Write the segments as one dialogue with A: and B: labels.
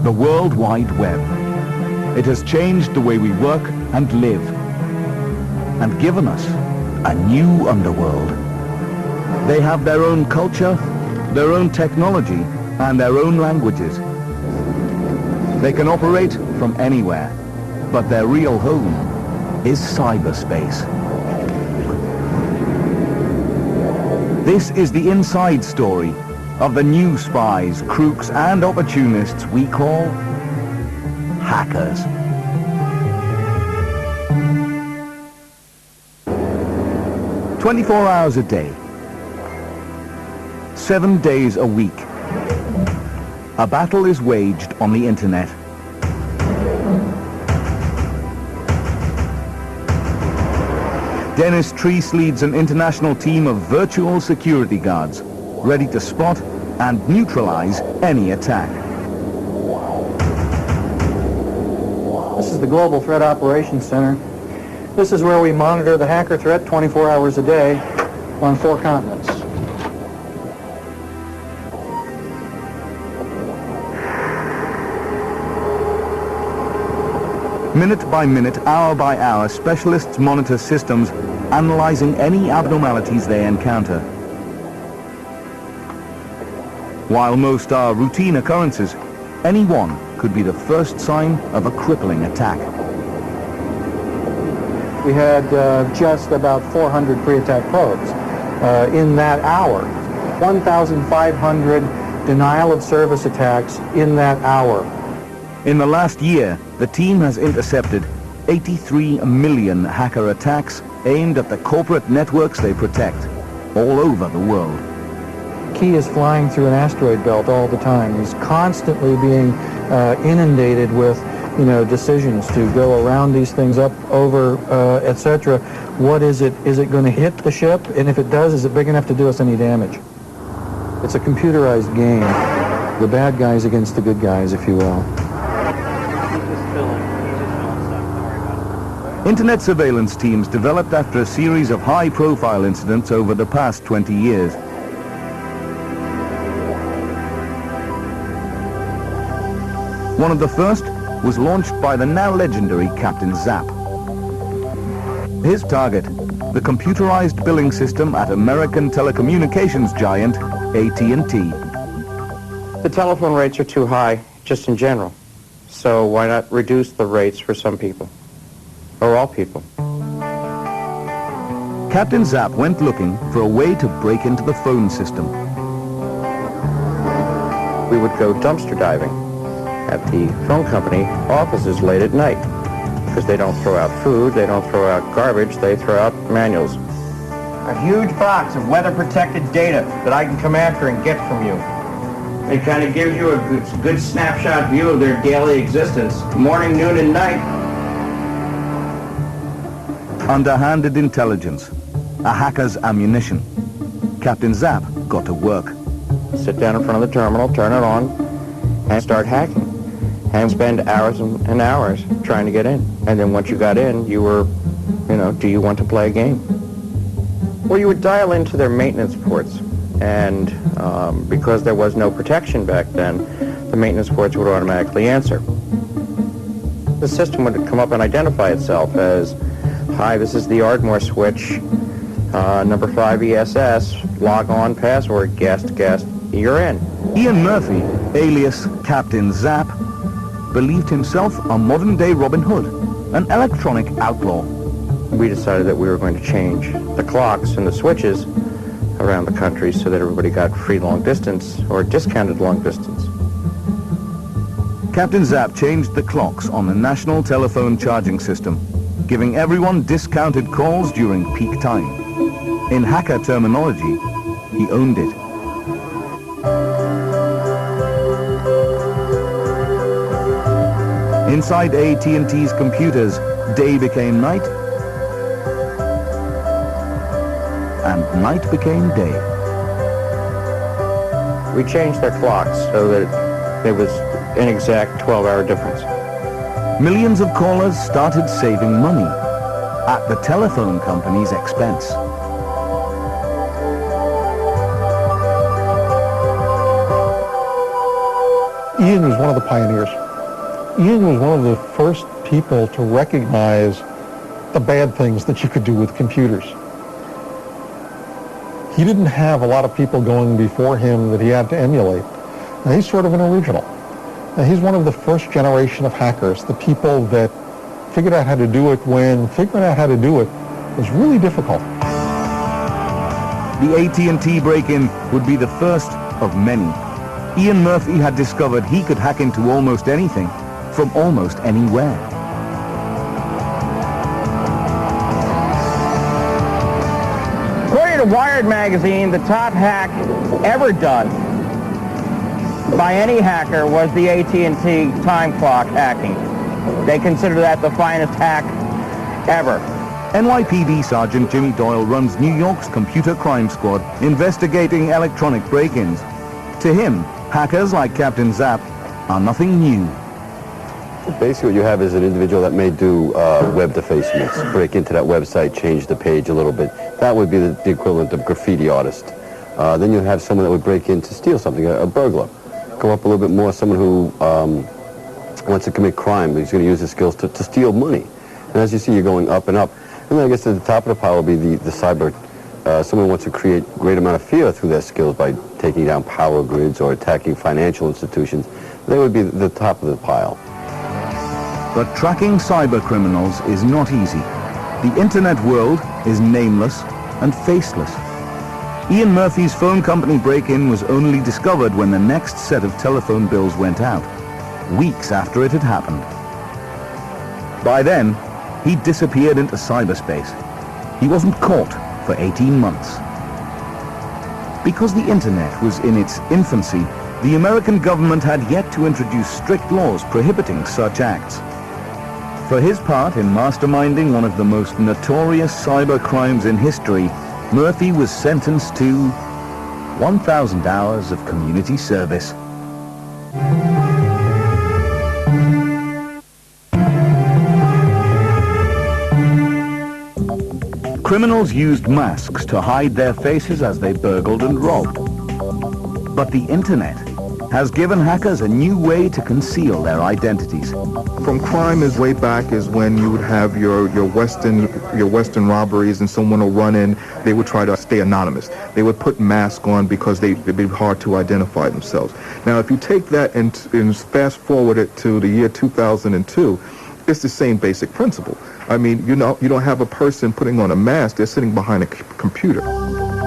A: The World Wide Web. It has changed the way we work and live, and given us a new underworld. They have their own culture, their own technology, and their own languages. They can operate from anywhere, but their real home is cyberspace. This is the inside story of the new spies, crooks, and opportunists we call hackers. "24 hours a day, 7 days a week. A battle is waged on the internet. Dennis Treese leads an international team of virtual security guards, ready to spot and neutralize any attack.
B: This is the Global Threat Operations Center. This is where we monitor the hacker threat 24 hours a day on 4 continents.
A: Minute by minute, hour by hour, specialists monitor systems, analyzing any abnormalities they encounter. While most are routine occurrences, any one could be the first sign of a crippling attack.
B: We had just about 400 pre-attack probes in that hour. 1,500 denial of service attacks in that hour.
A: In the last year, the team has intercepted 83 million hacker attacks aimed at the corporate networks they protect all over the world.
B: Key is flying through an asteroid belt all the time. He's constantly being inundated with, decisions to go around these things, up, over, etc. What is it? Is it going to hit the ship? And if it does, is it big enough to do us any damage? It's a computerized game. The bad guys against the good guys, if you will.
A: Internet surveillance teams developed after a series of high-profile incidents over the past 20 years. One of the first was launched by the now legendary Captain Zap. His target, the computerized billing system at American telecommunications giant AT&T.
C: The telephone rates are too high, just in general. So why not reduce the rates for some people? Or all people?
A: Captain Zap went looking for a way to break into the phone system.
C: We would go dumpster diving at the phone company offices late at night, because they don't throw out food, they don't throw out garbage, they throw out manuals. A huge box of weather-protected data that I can come after and get from you. It kind of gives you a good snapshot view of their daily existence, morning, noon, and night.
A: Underhanded intelligence, a hacker's ammunition. Captain Zap got to work.
C: Sit down in front of the terminal, turn it on, and start hacking. And spend hours and hours trying to get in. And then once you got in, you were, do you want to play a game? Well, you would dial into their maintenance ports. And because there was no protection back then, the maintenance ports would automatically answer. The system would come up and identify itself as, "Hi, this is the Ardmore switch, number 5 ESS, log on, password, guest, you're in."
A: Ian Murphy, alias Captain Zap, believed himself a modern-day Robin Hood, an electronic outlaw.
C: We decided that we were going to change the clocks and the switches around the country so that everybody got free long distance or discounted long distance.
A: Captain Zap changed the clocks on the national telephone charging system, giving everyone discounted calls during peak time. In hacker terminology, he owned it. Inside AT&T's computers, day became night, and night became day.
C: We changed their clocks so that there was an exact 12-hour difference.
A: Millions of callers started saving money at the telephone company's expense.
D: Ian was one of the pioneers. Ian was one of the first people to recognize the bad things that you could do with computers. He didn't have a lot of people going before him that he had to emulate. Now, he's sort of an original. Now, he's one of the first generation of hackers, the people that figured out how to do it when figuring out how to do it was really difficult.
A: The AT&T break-in would be the first of many. Ian Murphy had discovered he could hack into almost anything from almost anywhere.
C: According to Wired magazine, the top hack ever done by any hacker was the AT&T time clock hacking. They consider that the finest hack ever.
A: NYPD Sergeant Jimmy Doyle runs New York's computer crime squad investigating electronic break-ins. To him, hackers like Captain Zapp are nothing new.
E: Basically what you have is an individual that may do web defacements, break into that website, change the page a little bit. That would be the equivalent of graffiti artist. Then you have someone that would break in to steal something, a burglar. Go up a little bit more, someone who wants to commit crime, but he's going to use his skills to steal money. And as you see, you're going up and up. And then I guess at the top of the pile will be the cyber. Someone wants to create a great amount of fear through their skills by taking down power grids or attacking financial institutions. They would be the top of the pile.
A: But tracking cyber criminals is not easy. The internet world is nameless and faceless. Ian Murphy's phone company break-in was only discovered when the next set of telephone bills went out, weeks after it had happened. By then, he disappeared into cyberspace. He wasn't caught for 18 months. Because the internet was in its infancy, the American government had yet to introduce strict laws prohibiting such acts. For his part in masterminding one of the most notorious cyber crimes in history, Murphy was sentenced to 1,000 hours of community service. Criminals used masks to hide their faces as they burgled and robbed. But the internet has given hackers a new way to conceal their identities.
F: From crime as way back is when you would have your Western robberies and someone will run in, they would try to stay anonymous. They would put masks on because it'd be hard to identify themselves. Now if you take that and fast forward it to the year 2002, it's the same basic principle. I mean, you don't have a person putting on a mask, they're sitting behind a computer.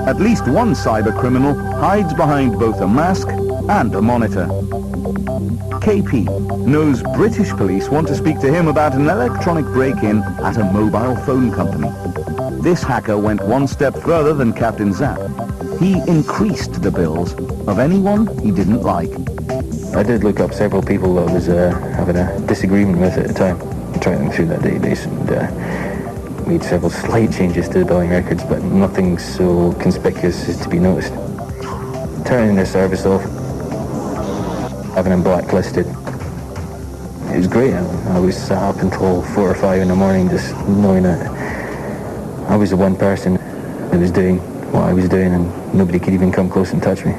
A: At least one cyber criminal hides behind both a mask and a monitor. KP knows British police want to speak to him about an electronic break-in at a mobile phone company. This hacker went one step further than Captain Zapp. He increased the bills of anyone he didn't like.
G: I did look up several people I was having a disagreement with at the time, trying them through that database, and made several slight changes to the billing records, but nothing so conspicuous as to be noticed. Turning their service off, having them blacklisted. It was great. I was sat up until 4 or 5 in the morning just knowing that I was the one person that was doing what I was doing and nobody could even come close and touch me.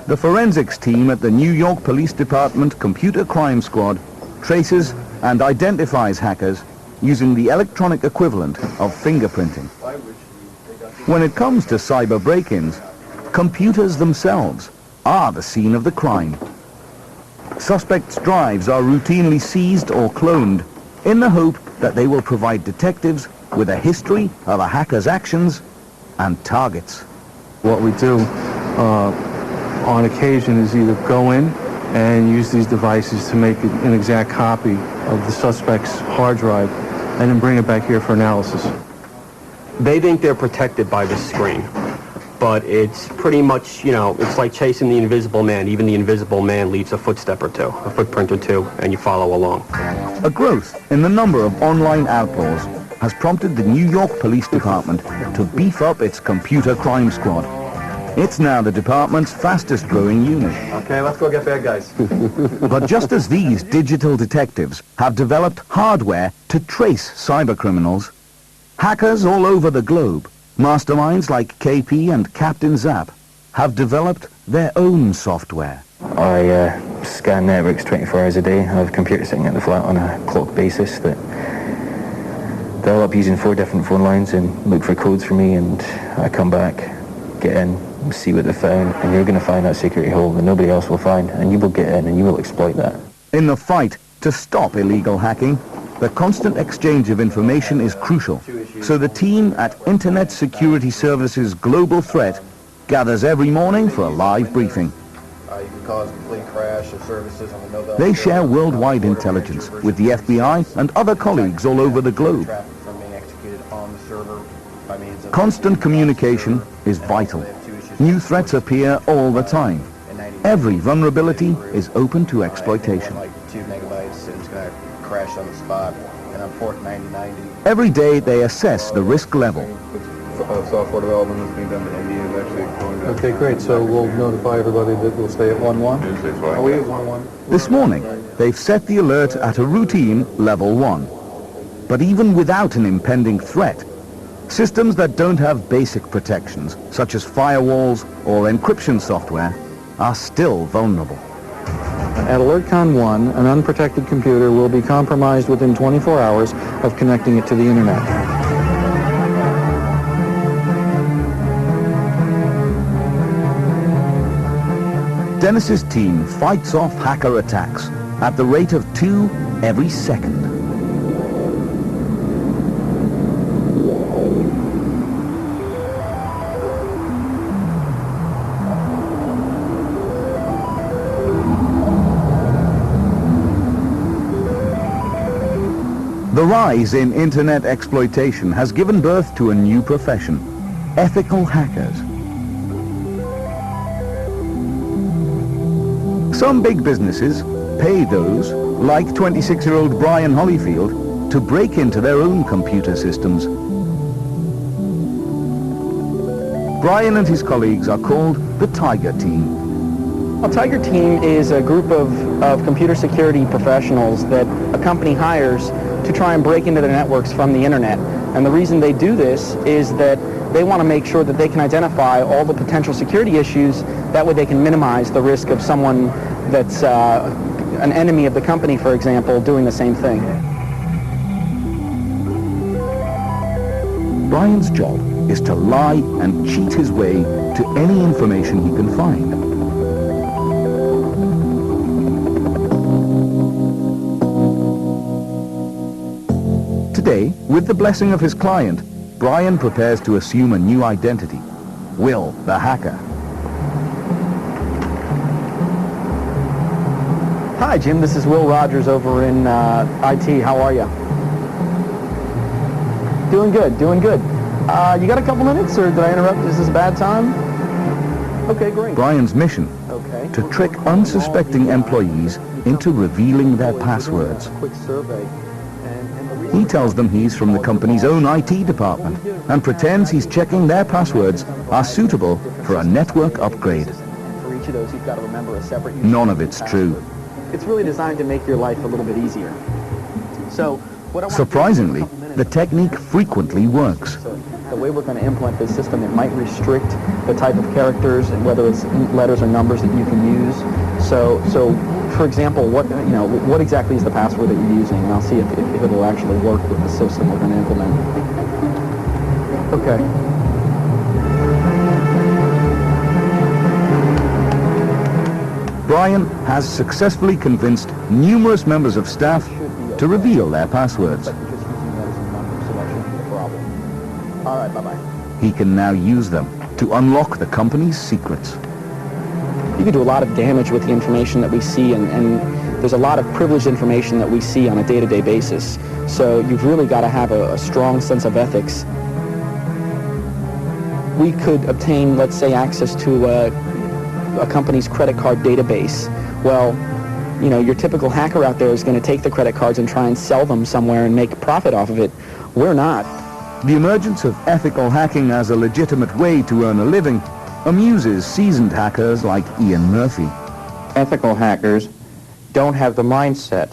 A: The forensics team at the New York Police Department Computer Crime Squad traces and identifies hackers using the electronic equivalent of fingerprinting. When it comes to cyber break-ins, computers themselves are the scene of the crime. Suspects' drives are routinely seized or cloned in the hope that they will provide detectives with a history of a hacker's actions and targets.
B: What we do on occasion is either go in and use these devices to make an exact copy of the suspect's hard drive and then bring it back here for analysis.
H: They think they're protected by the screen, but it's pretty much, it's like chasing the invisible man. Even the invisible man leaves a footstep or two, a footprint or two, and you follow along.
A: A growth in the number of online outlaws has prompted the New York Police Department to beef up its computer crime squad. It's now the department's fastest growing unit.
H: Okay, let's go get bad guys.
A: But just as these digital detectives have developed hardware to trace cyber criminals, hackers all over the globe, masterminds like KP and Captain Zapp, have developed their own software.
G: I scan networks 24 hours a day. I have a computer sitting at the flat on a clock basis that dial up using 4 different phone lines and look for codes for me, and I come back, get in, see what they found, and you're going to find that security hole that nobody else will find, and you will get in and you will exploit that.
A: In the fight to stop illegal hacking, the constant exchange of information is crucial. So the team at Internet Security Services Global Threat gathers every morning for a live briefing.
C: You can cause a complete crash of services on the Nobel.
A: They share worldwide intelligence with the FBI and other colleagues all over the globe.
C: From being executed on the server by means of
A: Constant communication is vital. New threats appear all the time. Every vulnerability is open to exploitation.
C: Like 2 megabytes, and it's going to crash on the spot. And on port 9090.
A: Every day they assess the risk level.
I: Software development that's being done in India is actually going to...
B: Okay, great. So we'll notify everybody that we'll stay at 1-1.
I: Oh,
B: we have 1-1.
A: This morning, they've set the alert at a routine level 1. But even without an impending threat, systems that don't have basic protections, such as firewalls or encryption software, are still vulnerable.
B: At AlertCon 1, an unprotected computer will be compromised within 24 hours of connecting it to the internet.
A: Dennis's team fights off hacker attacks at the rate of 2 every second. The rise in internet exploitation has given birth to a new profession, ethical hackers. Some big businesses pay those, like 26-year-old Brian Holyfield, to break into their own computer systems. Brian and his colleagues are called the Tiger Team.
J: Well, Tiger Team is a group of computer security professionals that a company hires to try and break into their networks from the internet. And the reason they do this is that they want to make sure that they can identify all the potential security issues. That way they can minimize the risk of someone that's an enemy of the company, for example, doing the same thing.
A: Brian's job is to lie and cheat his way to any information he can find. Today, with the blessing of his client, Brian prepares to assume a new identity, Will the hacker.
J: Hi, Jim. This is Will Rogers over in IT. How are you? Doing good, doing good. You got a couple minutes, or did I interrupt? Is this a bad time? Okay, great.
A: Brian's mission, to trick unsuspecting employees into revealing their passwords.
J: Quick survey.
A: He tells them he's from the company's own IT department and pretends he's checking their passwords are suitable for a network upgrade.
J: For each of those, you've got to remember a separate user
A: None of it's true.
J: It's really designed to make your life a little bit easier. So, what I want
A: Surprisingly, the technique frequently works.
J: the way we're going to implement this system, it might restrict the type of characters and whether it's letters or numbers that you can use. So for example, what exactly is the password that you're using? And I'll see if it'll actually work with the system we're going to implement. Okay.
A: Brian has successfully convinced numerous members of staff to reveal their passwords.
J: But you're just using letters and numbers, so that shouldn't be a problem. All right, bye-bye.
A: He can now use them to unlock the company's secrets.
J: You can do a lot of damage with the information that we see, and there's a lot of privileged information that we see on a day-to-day basis. So you've really got to have a strong sense of ethics. We could obtain, let's say, access to a company's credit card database. Well, your typical hacker out there is going to take the credit cards and try and sell them somewhere and make a profit off of it. We're not.
A: The emergence of ethical hacking as a legitimate way to earn a living amuses seasoned hackers like Ian Murphy.
C: Ethical hackers don't have the mindset.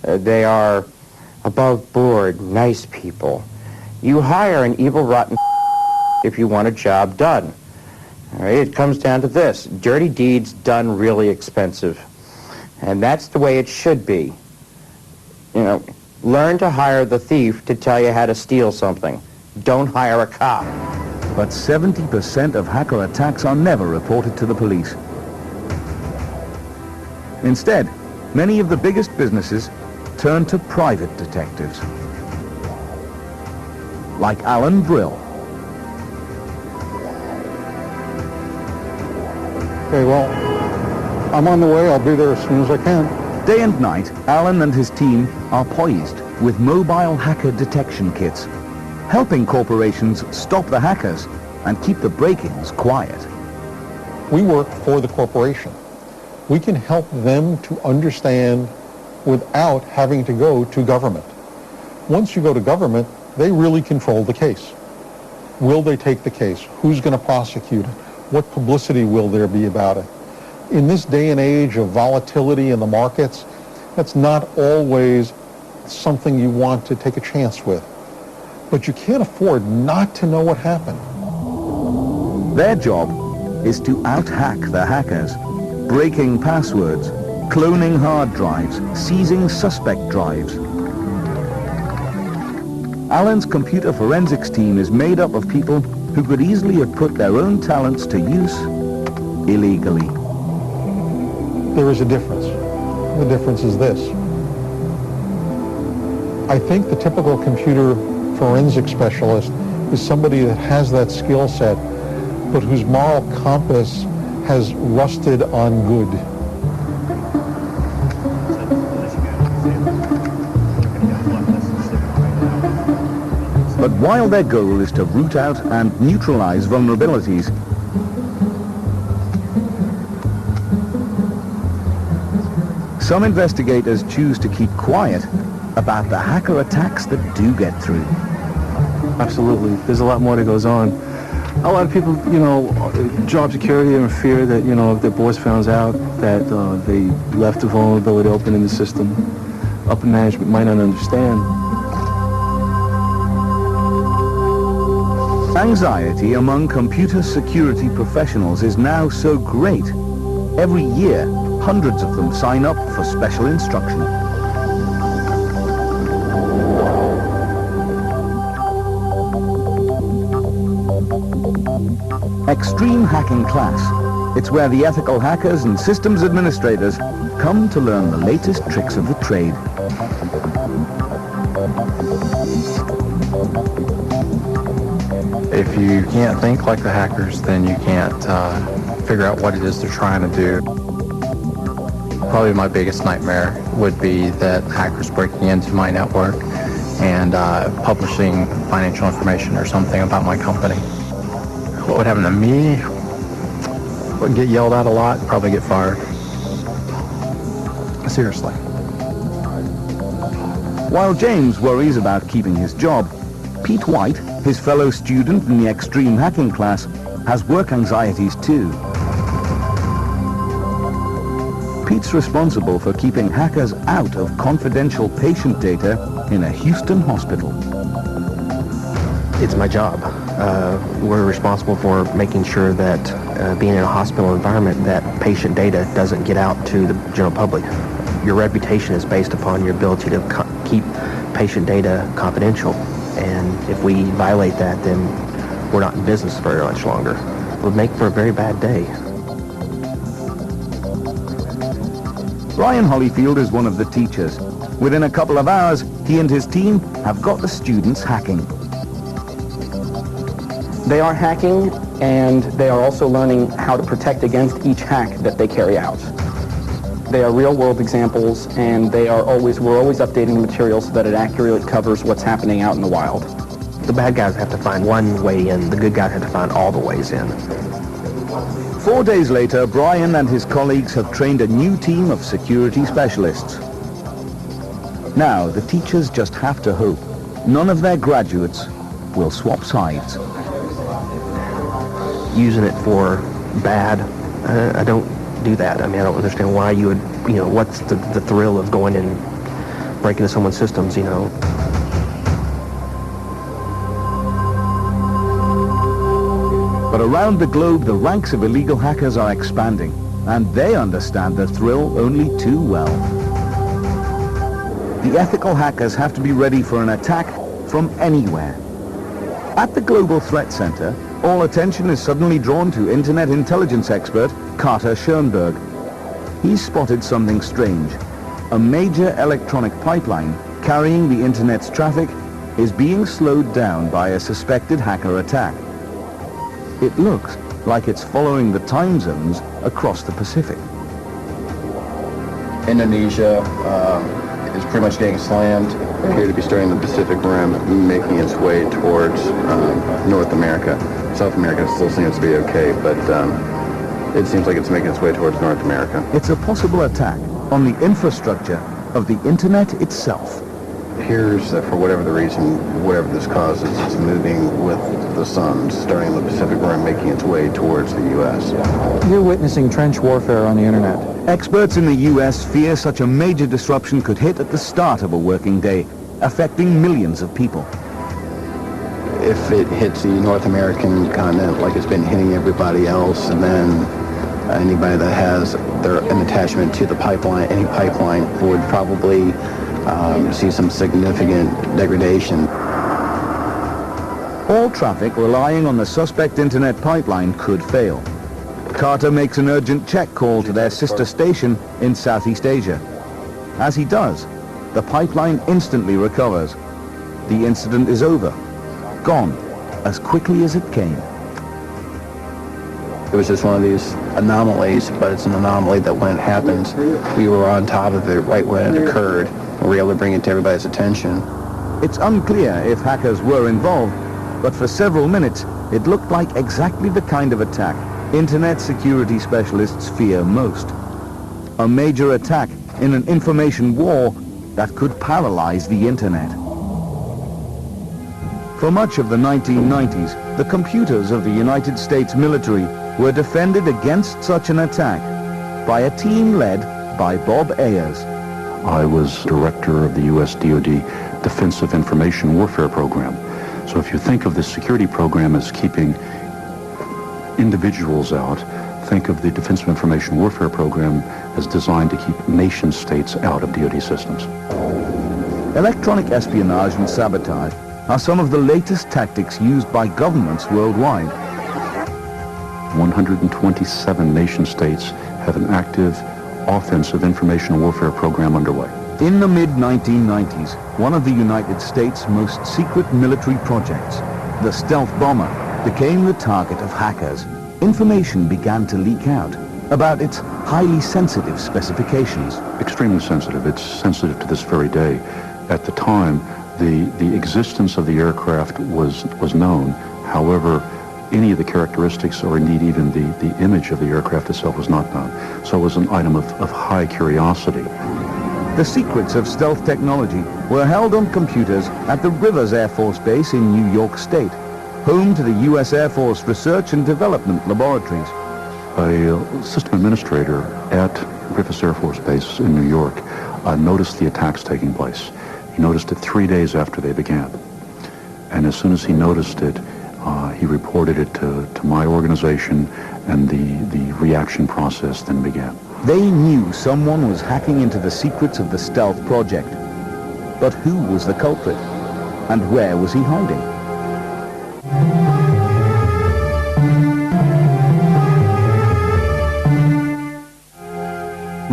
C: They are above board, nice people. You hire an evil, rotten if you want a job done. All right, it comes down to this. Dirty deeds done really expensive. And that's the way it should be. You know, learn to hire the thief to tell you how to steal something. Don't hire a cop.
A: But 70% of hacker attacks are never reported to the police. Instead, many of the biggest businesses turn to private detectives, like Alan Brill.
D: Okay, well, I'm on the way. I'll be there as soon as I can.
A: Day and night, Alan and his team are poised with mobile hacker detection kits, helping corporations stop the hackers and keep the break-ins quiet.
D: We work for the corporation. We can help them to understand without having to go to government. Once you go to government, they really control the case. Will they take the case? Who's going to prosecute it? What publicity will there be about it? In this day and age of volatility in the markets, that's not always something you want to take a chance with. But you can't afford not to know what happened.
A: Their job is to out-hack the hackers, breaking passwords, cloning hard drives, seizing suspect drives. Alan's computer forensics team is made up of people who could easily have put their own talents to use illegally.
D: There is a difference. The difference is this. I think the typical computer forensic specialist is somebody that has that skill set, but whose moral compass has rusted on good.
A: But while their goal is to root out and neutralize vulnerabilities, some investigators choose to keep quiet about the hacker attacks that do get through.
G: Absolutely. There's a lot more that goes on. A lot of people, you know, job security and fear that, you know, if their boss found out that they left the vulnerability open in the system, upper management might not understand.
A: Anxiety among computer security professionals is now so great. Every year, hundreds of them sign up for special instruction. Extreme Hacking Class. It's where the ethical hackers and systems administrators come to learn the latest tricks of the trade.
K: If you can't think like the hackers, then you can't figure out what it is they're trying to do. Probably my biggest nightmare would be that hackers breaking into my network and publishing financial information or something about my company. What would happen to me? Would get yelled at a lot, probably get fired. Seriously.
A: While James worries about keeping his job, Pete White, his fellow student in the Extreme Hacking Class, has work anxieties too. Pete's responsible for keeping hackers out of confidential patient data in a Houston hospital.
L: It's my job. We're responsible for making sure that being in a hospital environment, that patient data doesn't get out to the general public. Your reputation is based upon your ability to keep patient data confidential. And if we violate that, then we're not in business very much longer. It would make for a very bad day.
A: Brian Hollyfield is one of the teachers. Within a couple of hours, he and his team have got the students hacking.
J: They are hacking, and they are also learning how to protect against each hack that they carry out. They are real-world examples, and we're always updating the material so that it accurately covers what's happening out in the wild.
L: The bad guys have to find one way in. The good guys have to find all the ways in.
A: 4 days later, Brian and his colleagues have trained a new team of security specialists. Now, the teachers just have to hope none of their graduates will swap sides.
L: Using it for bad, I don't do that. I mean, I don't understand why you would, what's the thrill of going and breaking into someone's systems,
A: But around the globe, the ranks of illegal hackers are expanding, and they understand the thrill only too well. The ethical hackers have to be ready for an attack from anywhere. At the Global Threat Center, all attention is suddenly drawn to Internet intelligence expert Carter Schoenberg. He's spotted something strange. A major electronic pipeline carrying the Internet's traffic is being slowed down by a suspected hacker attack. It looks like it's following the time zones across the Pacific.
C: Indonesia is pretty much getting slammed. It appears to be starting the Pacific Rim, making its way towards North America. South America still seems to be okay, but it seems like it's making its way towards North America.
A: It's a possible attack on the infrastructure of the Internet itself.
C: It appears that for whatever the reason, whatever this causes, it's moving with the sun, starting the Pacific Rim, making its way towards the U.S.
B: You're witnessing trench warfare on the Internet.
A: Experts in the U.S. fear such a major disruption could hit at the start of a working day, affecting millions of people.
C: If it hits the North American continent like it's been hitting everybody else, and then anybody that has an attachment to the pipeline, any pipeline, would probably see some significant degradation.
A: All traffic relying on the suspect Internet pipeline could fail. Carter makes an urgent check call to their sister station in Southeast Asia. As he does, the pipeline instantly recovers. The incident is over, gone as quickly as it came.
C: It was just one of these anomalies, but it's an anomaly that when it happens, we were on top of it right when it occurred. We were able to bring it to everybody's attention.
A: It's unclear if hackers were involved, but for several minutes, it looked like exactly the kind of attack Internet security specialists fear most. A major attack in an information war that could paralyze the Internet. For much of the 1990s, the computers of the United States military were defended against such an attack by a team led by Bob Ayers.
M: I was director of the U.S. DoD Defensive Information Warfare Program. So if you think of the security program as keeping individuals out, think of the Defensive Information Warfare Program as designed to keep nation states out of DoD systems.
A: Electronic espionage and sabotage are some of the latest tactics used by governments worldwide.
M: 127 nation states have an active offensive information warfare program underway.
A: In the mid-1990s, one of the United States' most secret military projects, the stealth bomber, became the target of hackers. Information began to leak out about its highly sensitive specifications.
M: Extremely sensitive. It's sensitive to this very day. At the time, the existence of the aircraft was known. However, any of the characteristics or indeed even the image of the aircraft itself was not known. So it was an item of high curiosity.
A: The secrets of stealth technology were held on computers at the Rivers Air Force Base in New York State, home to the U.S. Air Force Research and Development Laboratories.
M: A system administrator at Rivers Air Force Base in New York noticed the attacks taking place. He noticed it 3 days after they began. And as soon as he noticed it, he reported it to my organization, and the reaction process then began.
A: They knew someone was hacking into the secrets of the stealth project. But who was the culprit? And where was he hiding?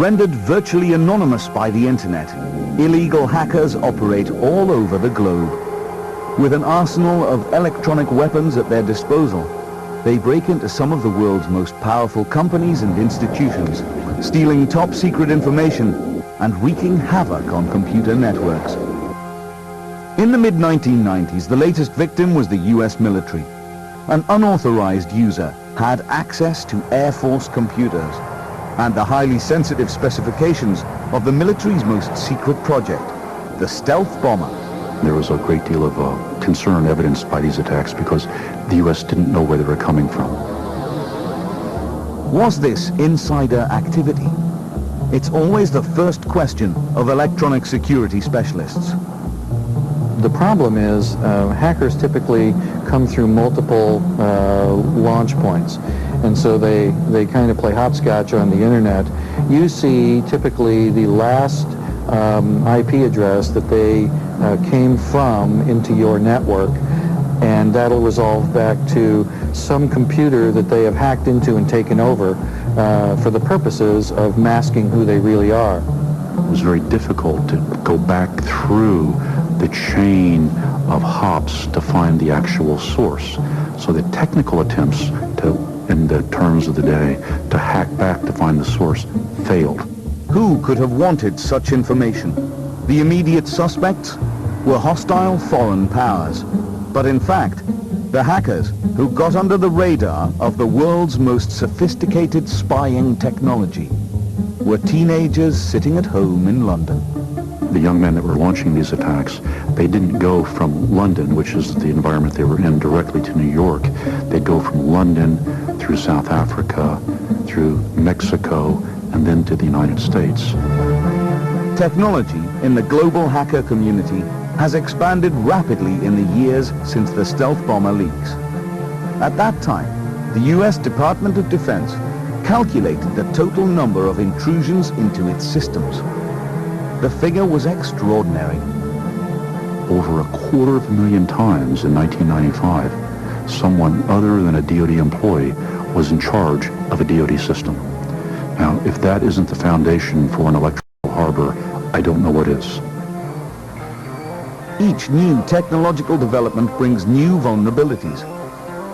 A: Rendered virtually anonymous by the Internet, illegal hackers operate all over the globe. With an arsenal of electronic weapons at their disposal, they break into some of the world's most powerful companies and institutions, stealing top-secret information and wreaking havoc on computer networks. In the mid-1990s, the latest victim was the U.S. military. An unauthorized user had access to Air Force computers and the highly sensitive specifications of the military's most secret project, the stealth bomber.
M: There was a great deal of concern evidenced by these attacks because the U.S. didn't know where they were coming from.
A: Was this insider activity? It's always the first question of electronic security specialists.
B: The problem is hackers typically come through multiple launch points, and so they kind of play hopscotch on the internet. You see typically the last IP address that they came from into your network, and that'll resolve back to some computer that they have hacked into and taken over for the purposes of masking who they really are.
M: It was very difficult to go back through the chain of hops to find the actual source. So the technical attempts to, in the terms of the day, to hack back to find the source failed.
A: Who could have wanted such information? The immediate suspects were hostile foreign powers. But in fact, the hackers who got under the radar of the world's most sophisticated spying technology were teenagers sitting at home in London.
M: The young men that were launching these attacks, they didn't go from London, which is the environment they were in, directly to New York. They'd go from London through South Africa, through Mexico, and then to the United States.
A: Technology in the global hacker community has expanded rapidly in the years since the stealth bomber leaks. At that time, the U.S. Department of Defense calculated the total number of intrusions into its systems. The figure was extraordinary.
M: Over 250,000 times in 1995, someone other than a DoD employee was in charge of a DoD system. Now, if that isn't the foundation for an electrical harbor, I don't know what is.
A: Each new technological development brings new vulnerabilities.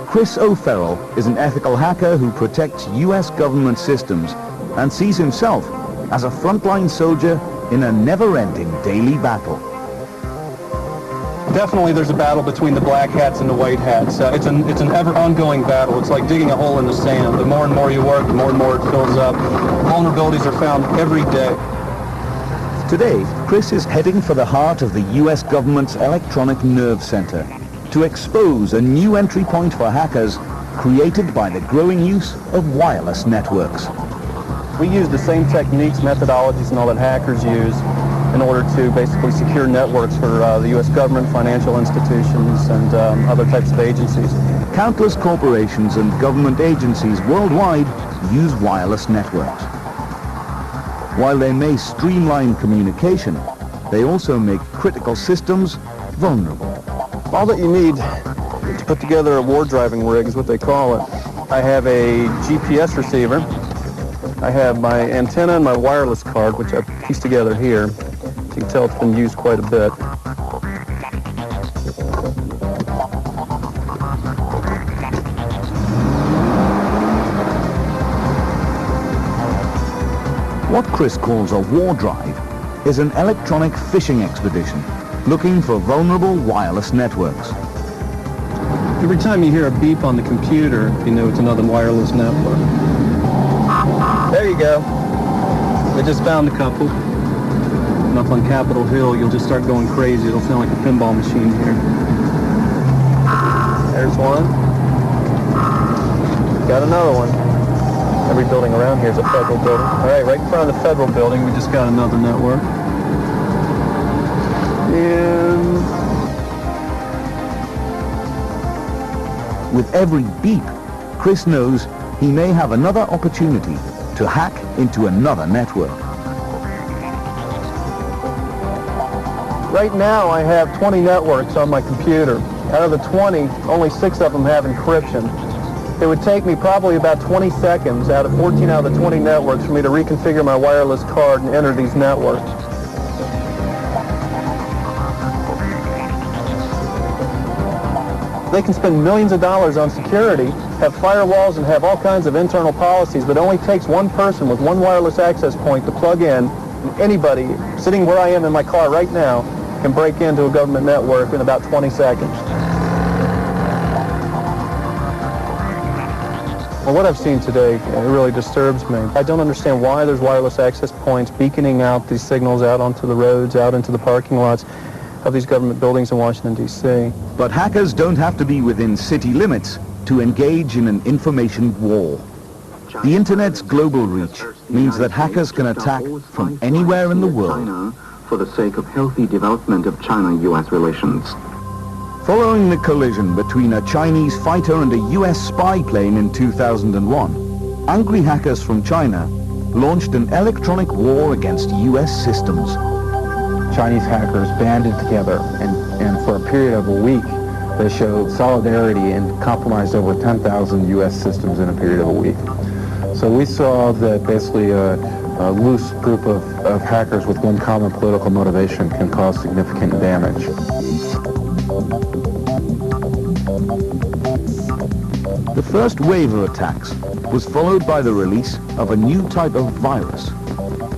A: Chris O'Farrell is an ethical hacker who protects U.S. government systems and sees himself as a frontline soldier in a never-ending daily battle.
N: Definitely there's a battle between the black hats and the white hats. It's an ever-ongoing battle. It's like digging a hole in the sand. The more and more you work, the more and more it fills up. Vulnerabilities are found every day.
A: Today, Chris is heading for the heart of the U.S. government's electronic nerve center to expose a new entry point for hackers created by the growing use of wireless networks.
N: We use the same techniques, methodologies, and all that hackers use in order to basically secure networks for the U.S. government, financial institutions, and other types of agencies.
A: Countless corporations and government agencies worldwide use wireless networks. While they may streamline communication, they also make critical systems vulnerable.
N: All that you need to put together a war driving rig is what they call it. I have a GPS receiver. I have my antenna and my wireless card, which I've pieced together here. You can tell it's been used quite a bit.
A: What Chris calls a war drive is an electronic fishing expedition looking for vulnerable wireless networks.
N: Every time you hear a beep on the computer, you know it's another wireless network. There you go. I just found a couple. And up on Capitol Hill, you'll just start going crazy. It'll sound like a pinball machine here. There's one. Got another one. Every building around here is a federal building. All right in front of the federal building, we just got another network. And
A: with every beep, Chris knows he may have another opportunity to hack into another network.
N: right now I have 20 networks on my computer. Out of the 20, only 6 of them have encryption. It would take me probably about 20 seconds out of 14 out of the 20 networks for me to reconfigure my wireless card and enter these networks. They can spend millions of dollars on security, have firewalls, and have all kinds of internal policies, but it only takes one person with one wireless access point to plug in. Anybody sitting where I am in my car right now can break into a government network in about 20 seconds. Well, what I've seen today really disturbs me. I don't understand why there's wireless access points beaconing out these signals out onto the roads, out into the parking lots of these government buildings in Washington, D.C.
A: But hackers don't have to be within city limits to engage in an information war. The Internet's global reach means that hackers can attack from anywhere in the world.
O: for the sake of healthy development of China-U.S. relations.
A: Following the collision between a Chinese fighter and a U.S. spy plane in 2001, angry hackers from China launched an electronic war against U.S. systems.
B: Chinese hackers banded together, and for a period of a week, they showed solidarity and compromised over 10,000 U.S. systems in a period of a week. So we saw that basically a loose group of hackers with one common political motivation can cause significant damage.
A: The first wave of attacks was followed by the release of a new type of virus,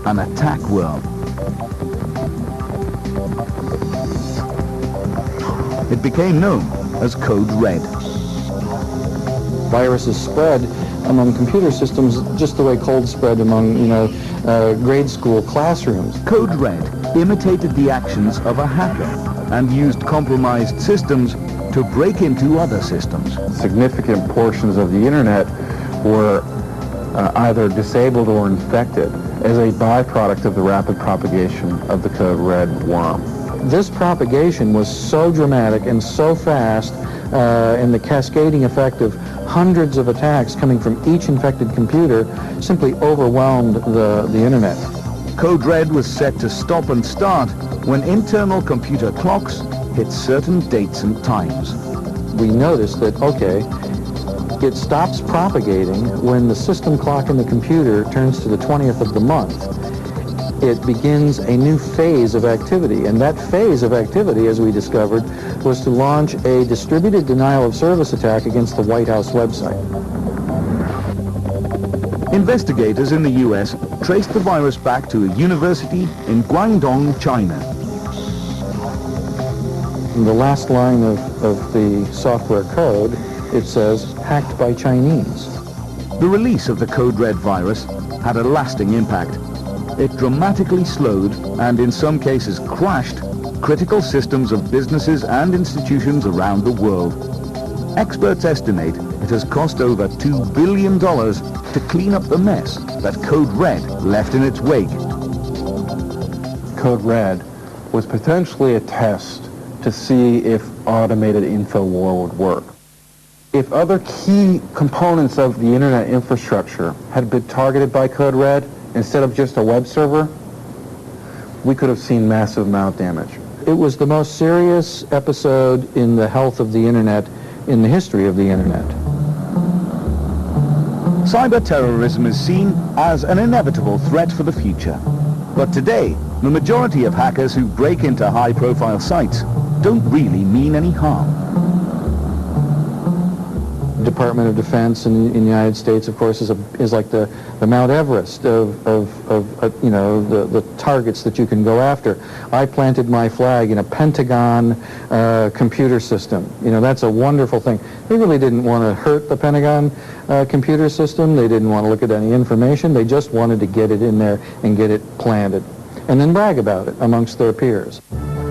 A: an attack worm. It became known as Code Red.
B: Viruses spread among computer systems just the way cold spread among, grade school classrooms.
A: Code Red imitated the actions of a hacker and used compromised systems to break into other systems.
B: Significant portions of the internet were either disabled or infected as a byproduct of the rapid propagation of the Code Red worm. This propagation was so dramatic and so fast, and the cascading effect of hundreds of attacks coming from each infected computer simply overwhelmed the internet.
A: Code Red was set to stop and start when internal computer clocks hit certain dates and times.
B: We noticed that, okay, it stops propagating when the system clock in the computer turns to the 20th of the month. It begins a new phase of activity, and that phase of activity, as we discovered, was to launch a distributed denial of service attack against the White House website.
A: Investigators in the U.S. traced the virus back to a university in Guangdong, China.
B: In the last line of the software code, it says, hacked by Chinese.
A: The release of the Code Red virus had a lasting impact. It dramatically slowed, and in some cases crashed, critical systems of businesses and institutions around the world. Experts estimate it has cost over $2 billion to clean up the mess that Code Red left in its wake.
B: Code Red was potentially a test to see if automated infowar would work. If other key components of the internet infrastructure had been targeted by Code Red, instead of just a web server, we could have seen massive amount of damage.
P: It was the most serious episode in the health of the internet in the history of the internet.
A: Cyber terrorism is seen as an inevitable threat for the future. But today, the majority of hackers who break into high-profile sites don't really mean any harm.
P: Department of Defense in the United States, of course, is like the Mount Everest of the targets that you can go after. I planted my flag in a Pentagon computer system. That's a wonderful thing. They really didn't want to hurt the Pentagon computer system. They didn't want to look at any information. They just wanted to get it in there and get it planted, and then brag about it amongst their peers.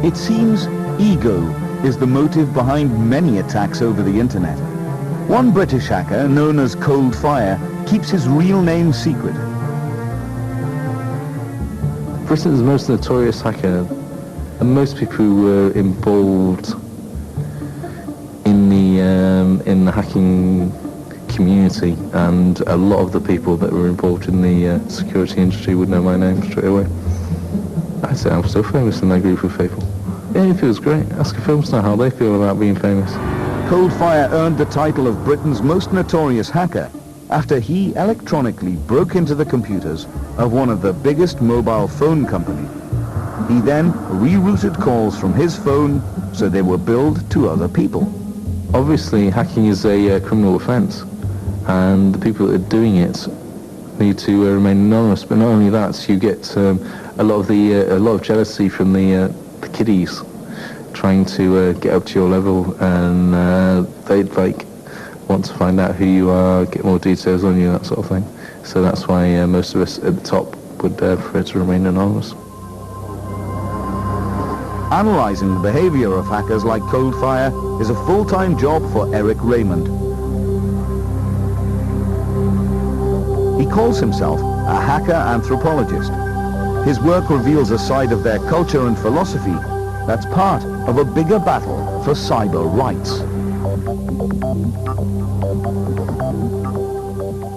A: It seems ego is the motive behind many attacks over the internet. One British hacker, known as Cold Fire, keeps his real name secret.
G: Britain's most notorious hacker, and most people who were involved in the hacking community, and a lot of the people that were involved in the security industry would know my name straight away. I'd say I'm still famous in that group of people. Yeah, it feels great. Ask a film star how they feel about being famous.
A: Cold Fire earned the title of Britain's most notorious hacker after he electronically broke into the computers of one of the biggest mobile phone companies. He then rerouted calls from his phone so they were billed to other people.
G: Obviously, hacking is a criminal offence, and the people that are doing it need to remain anonymous. But not only that, you get a lot of jealousy from the kiddies trying to get up to your level, and they'd want to find out who you are, get more details on you, that sort of thing. So that's why most of us at the top would prefer to remain anonymous.
A: Analyzing the behavior of hackers like Cold Fire is a full-time job for Eric Raymond. He calls himself a hacker anthropologist. His work reveals a side of their culture and philosophy that's part of a bigger battle for cyber rights.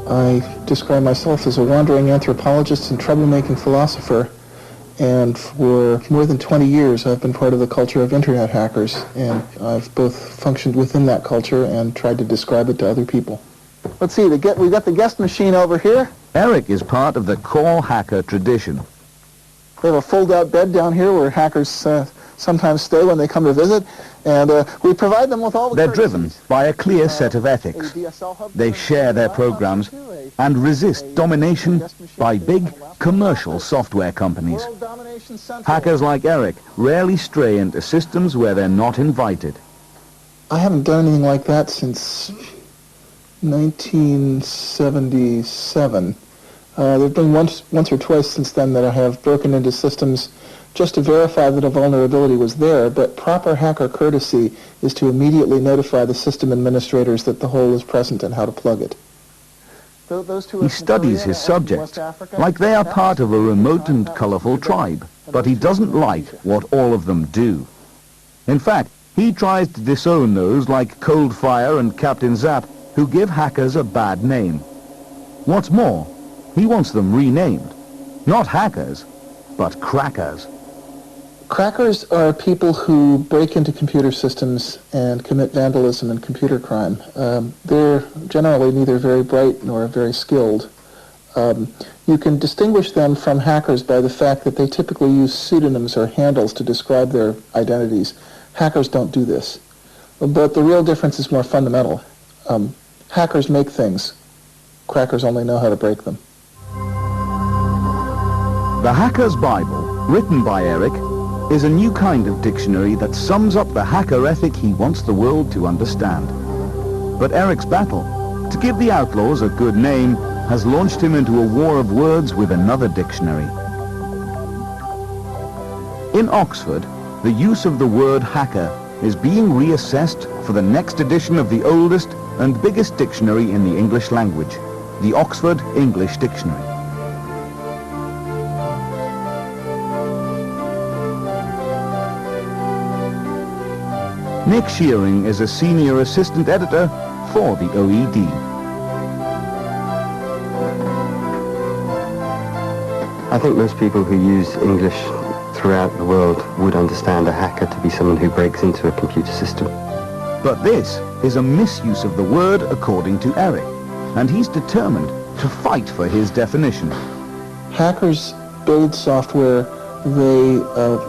N: I describe myself as a wandering anthropologist and troublemaking philosopher, and for more than 20 years I've been part of the culture of internet hackers, and I've both functioned within that culture and tried to describe it to other people. Let's see, we've got the guest machine over here.
A: Eric is part of the core hacker tradition.
N: We have a fold-out bed down here where hackers sometimes stay when they come to visit, and we provide them with all the
A: They're
N: courtesies.
A: driven by a clear set of ethics. They share their programs and resist domination by big commercial software companies. Hackers like Eric rarely stray into systems where they're not invited.
N: I haven't done anything like that since 1977. There have been once or twice since then that I have broken into systems just to verify that a vulnerability was there, but proper hacker courtesy is to immediately notify the system administrators that the hole is present and how to plug it.
A: He studies his subjects like they are part of a remote and colorful tribe, but he doesn't like what all of them do. In fact, he tries to disown those like Cold Fire and Captain Zap who give hackers a bad name. What's more, he wants them renamed. Not hackers, but crackers.
N: Crackers are people who break into computer systems and commit vandalism and computer crime. They're generally neither very bright nor very skilled. You can distinguish them from hackers by the fact that they typically use pseudonyms or handles to describe their identities. Hackers don't do this. But the real difference is more fundamental. Hackers make things. Crackers only know how to break them.
A: The Hacker's Bible, written by Eric, is a new kind of dictionary that sums up the hacker ethic he wants the world to understand. But Eric's battle to give the Outlaws a good name has launched him into a war of words with another dictionary. In Oxford, the use of the word hacker is being reassessed for the next edition of the oldest and biggest dictionary in the English language, the Oxford English Dictionary. Nick Shearing is a senior assistant editor for the OED.
Q: I think most people who use English throughout the world would understand a hacker to be someone who breaks into a computer system.
A: But this is a misuse of the word according to Eric, and he's determined to fight for his definition.
N: Hackers build software. They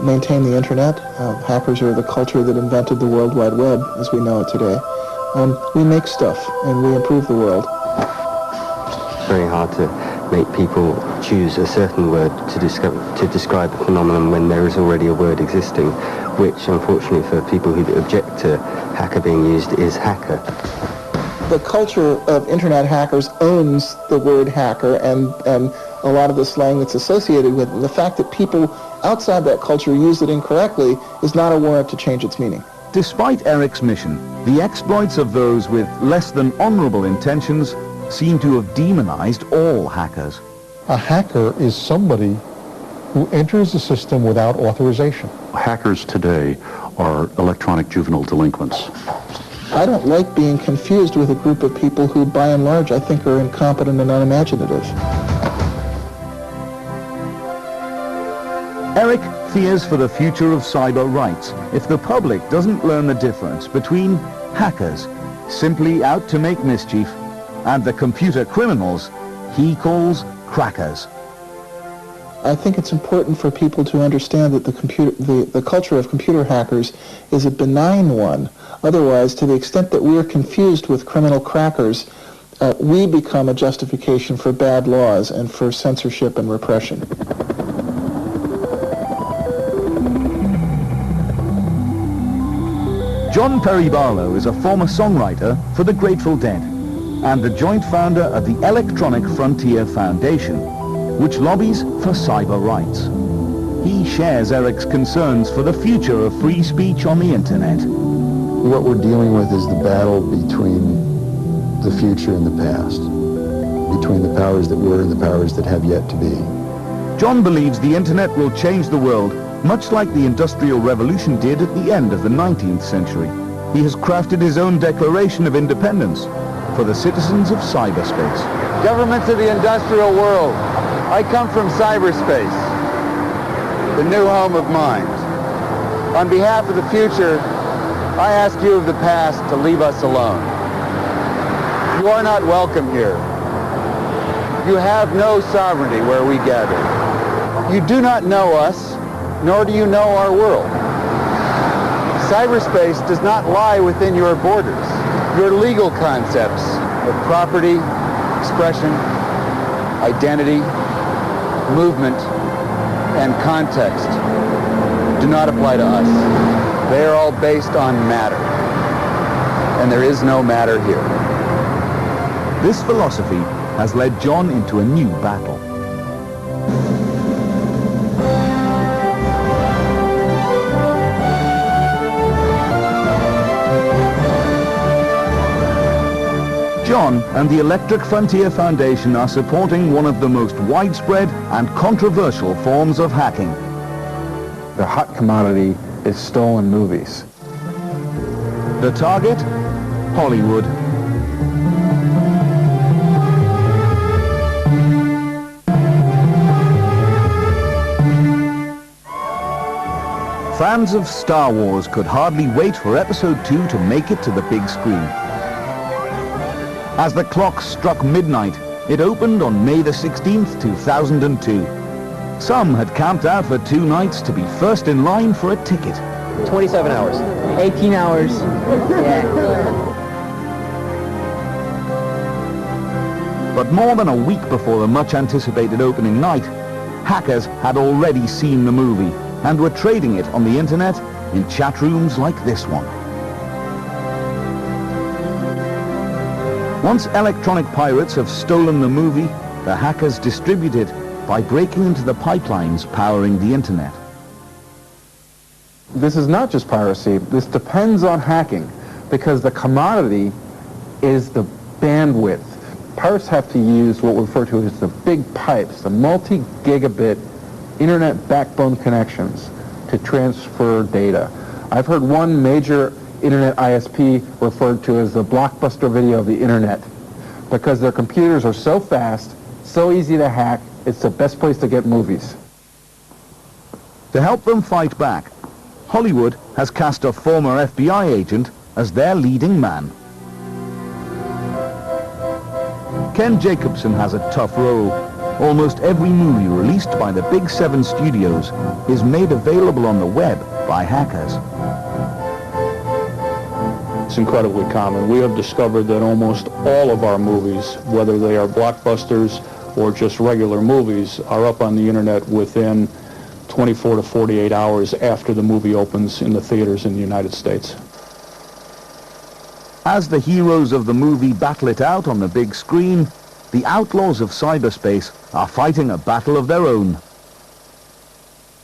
N: maintain the internet. Hackers are the culture that invented the World Wide Web as we know it today. We make stuff and we improve the world.
Q: It's very hard to make people choose a certain word to describe a phenomenon when there is already a word existing, which unfortunately for people who object to hacker being used is hacker.
N: The culture of internet hackers owns the word hacker and a lot of the slang that's associated with it. The fact that people outside that culture use it incorrectly is not a warrant to change its meaning.
A: Despite Eric's mission, the exploits of those with less than honorable intentions seem to have demonized all hackers.
D: A hacker is somebody who enters the system without authorization.
M: Hackers today are electronic juvenile delinquents.
N: I don't like being confused with a group of people who, by and large, I think are incompetent and unimaginative.
A: Eric fears for the future of cyber rights if the public doesn't learn the difference between hackers, simply out to make mischief, and the computer criminals he calls crackers.
N: I think it's important for people to understand that the culture of computer hackers is a benign one. Otherwise, to the extent that we are confused with criminal crackers, we become a justification for bad laws and for censorship and repression.
A: John Perry Barlow is a former songwriter for the Grateful Dead and the joint founder of the Electronic Frontier Foundation, which lobbies for cyber rights. He shares Eric's concerns for the future of free speech on the internet.
R: What we're dealing with is the battle between the future and the past, between the powers that were and the powers that have yet to be.
A: John believes the internet will change the world, much like the Industrial Revolution did at the end of the 19th century. He has crafted his own Declaration of Independence for the citizens of cyberspace.
S: Governments of the industrial world, I come from cyberspace, the new home of minds. On behalf of the future, I ask you of the past to leave us alone. You are not welcome here. You have no sovereignty where we gather. You do not know us, nor do you know our world. Cyberspace does not lie within your borders. Your legal concepts of property, expression, identity, movement, and context do not apply to us. They are all based on matter, and there is no matter here.
A: This philosophy has led John into a new battle. John and the Electric Frontier Foundation are supporting one of the most widespread and controversial forms of hacking.
B: The hot commodity is stolen movies.
A: The target? Hollywood. Fans of Star Wars could hardly wait for Episode 2 to make it to the big screen. As the clock struck midnight, it opened on May the 16th, 2002. Some had camped out for 2 nights to be first in line for a ticket.
J: 27 hours. 18 hours. Yeah.
A: But more than a week before the much-anticipated opening night, hackers had already seen the movie and were trading it on the internet in chat rooms like this one. Once electronic pirates have stolen the movie, the hackers distribute it by breaking into the pipelines powering the internet.
B: This is not just piracy. This depends on hacking because the commodity is the bandwidth. Pirates have to use what we refer to as the big pipes, the multi-gigabit internet backbone connections to transfer data. I've heard one major internet ISP referred to as the blockbuster video of the internet because their computers are so fast, so easy to hack, it's the best place to get movies.
A: To help them fight back, Hollywood has cast a former FBI agent as their leading man. Ken Jacobson has a tough role. Almost every movie released by the Big 7 studios is made available on the web by hackers.
T: It's incredibly common. We have discovered that almost all of our movies, whether they are blockbusters or just regular movies, are up on the internet within 24 to 48 hours after the movie opens in the theaters in the United States.
A: As the heroes of the movie battle it out on the big screen, the outlaws of cyberspace are fighting a battle of their own.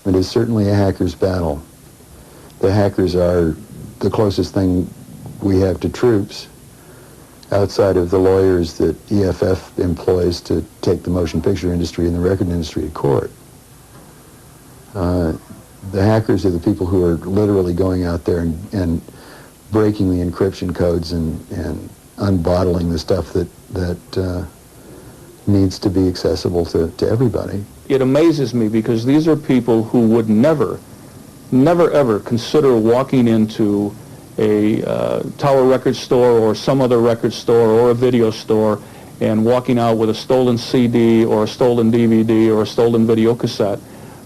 R: It is certainly a hacker's battle. The hackers are the closest thing we have to troops outside of the lawyers that EFF employs to take the motion picture industry and the record industry to court. The hackers are the people who are literally going out there and breaking the encryption codes and unbottling the stuff that needs to be accessible to everybody.
T: It amazes me because these are people who would never ever consider walking into a Tower record store or some other record store or a video store and walking out with a stolen CD or a stolen DVD or a stolen video cassette,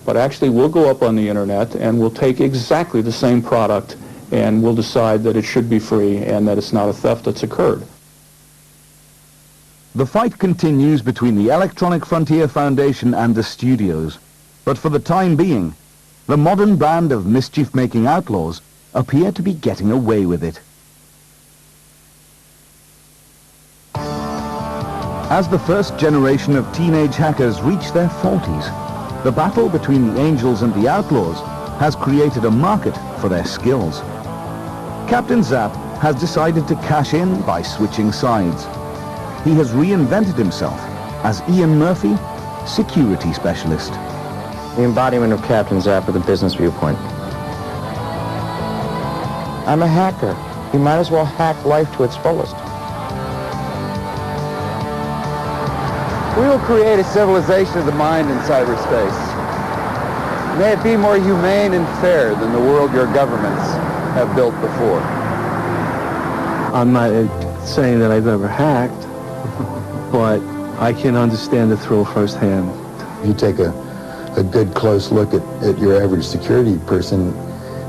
T: but actually we'll go up on the internet and we'll take exactly the same product and we'll decide that it should be free and that it's not a theft that's occurred.
A: The fight continues between the Electronic Frontier Foundation and the studios, but for the time being, the modern band of mischief-making outlaws appear to be getting away with it. As the first generation of teenage hackers reach their 40s, the battle between the angels and the outlaws has created a market for their skills. Captain Zapp has decided to cash in by switching sides. He has reinvented himself as Ian Murphy, security specialist.
C: The embodiment of Captain Zapp with a business viewpoint. I'm a hacker. You might as well hack life to its fullest.
S: We will create a civilization of the mind in cyberspace. May it be more humane and fair than the world your governments have built before.
U: I'm not saying that I've ever hacked, but I can understand the thrill firsthand.
R: You take a good close look at your average security person,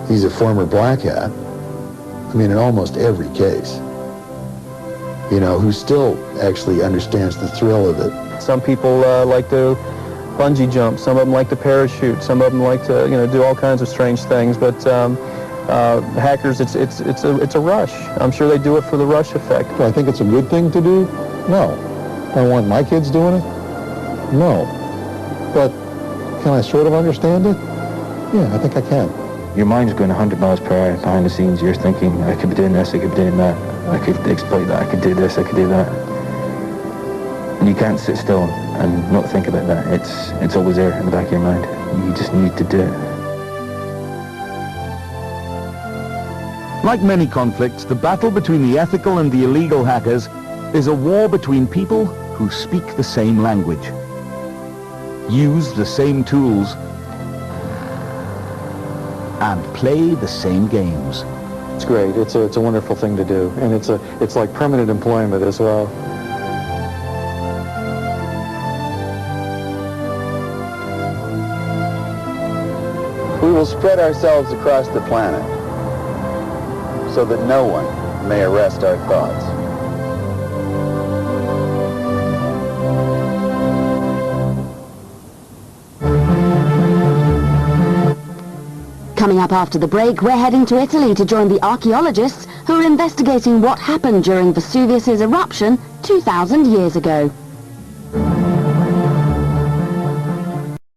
R: he's a former black hat. I mean, in almost every case. You know, who still actually understands the thrill of it.
N: Some people like to bungee jump, some of them like to parachute, some of them like to, you know, do all kinds of strange things, but hackers, it's a rush. I'm sure they do it for the rush effect.
D: Do I think it's a good thing to do? No. Do I want my kids doing it? No. But can I sort of understand it? Yeah, I think I can.
G: Your mind's going 100 miles per hour behind the scenes. You're thinking, I could be doing this, I could be doing that, I could exploit that, I could do this, I could do that. And you can't sit still and not think about that. It's always there in the back of your mind. You just need to do it.
A: Like many conflicts, the battle between the ethical and the illegal hackers is a war between people who speak the same language, use the same tools, and play the same games.
B: It's great. It's a wonderful thing to do, and it's like permanent employment as well.
S: We will spread ourselves across the planet so that no one may arrest our thoughts.
V: Coming up after the break, we're heading to Italy to join the archaeologists who are investigating what happened during Vesuvius's eruption 2,000 years ago.